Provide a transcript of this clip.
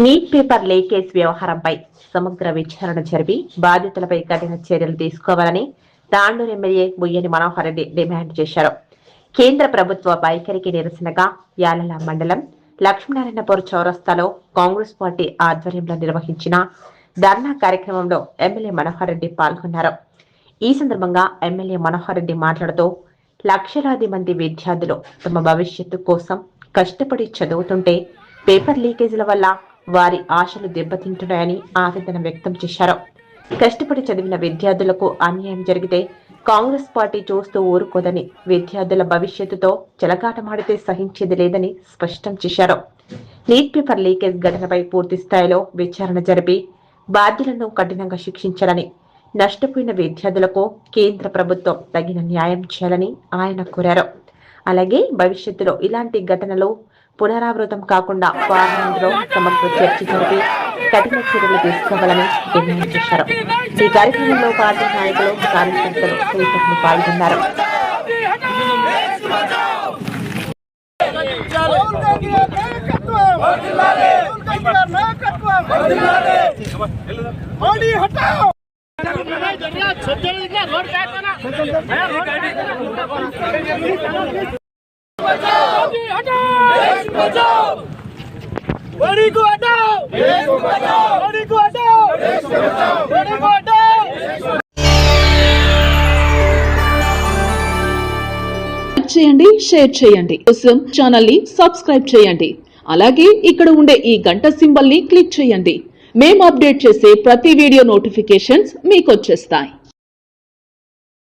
Neat paper leakage వ్యవహారంపై సమగ్ర విచారణ జరిపి బాధితులపై కఠిన చర్యలు తీసుకోవాలని తాండూరు ఎమ్మెల్యే బుయ్యని మనోహర్ రెడ్డి డిమాండ్ చేశారు. కేంద్ర ప్రభుత్వ వైఖరికి నిరసనగా యాలల మండలం లక్ష్మీనారాయణపూర్ చౌరస్తాలో కాంగ్రెస్ పార్టీ ఆధ్వర్యంలో నిర్వహించిన ధర్నా కార్యక్రమంలో ఎమ్మెల్యే మనోహర్ రెడ్డి పాల్గొన్నారు. ఈ సందర్భంగా ఎమ్మెల్యే మనోహర్ రెడ్డి మాట్లాడుతూ లక్షలాది మంది విద్యార్థులు తమ భవిష్యత్తు కోసం కష్టపడి చదువుతుంటే పేపర్ లీకేజీల వల్ల వారి ఆశలు దెబ్బతింటున్నాయని ఆవేదన వ్యక్తం చేశారు. కష్టపడి చదివిన విద్యార్థులకు అన్యాయం జరిగితే కాంగ్రెస్ పార్టీ చూస్తూ ఊరుకోదని, విద్యార్థుల భవిష్యత్తుతో చెలగాటమాడితే సహించేది లేదని స్పష్టం చేశారు. నీట్ పేపర్ లీకేజ్ ఘటనపై పూర్తి స్థాయిలో విచారణ జరిపి బాధ్యులను కఠినంగా శిక్షించాలని, నష్టపోయిన విద్యార్థులకు కేంద్ర ప్రభుత్వం తగిన న్యాయం చేయాలని ఆయన కోరారు. అలాగే భవిష్యత్తులో ఇలాంటి ఘటనలు పునరావృతం కాకుండా పార్లమెంట్లో సమగ్ర చర్చ జరిపి కఠిన చర్యలు తీసుకోవాలని డిమాండ్ చేశారు. ఈ కార్యక్రమంలో పార్టీ నాయకులు, కార్యకర్తలు తదితరులు పాల్గొన్నారు. చేయండి, షేర్ చేయండి. కోసం ఛానల్ ని సబ్స్క్రైబ్ చేయండి. అలాగే ఇక్కడ ఉండే ఈ గంట సింబల్ ని క్లిక్ చేయండి. మేము అప్డేట్ చేసే ప్రతి వీడియో నోటిఫికేషన్స్ మీకు వచ్చేస్తాయి.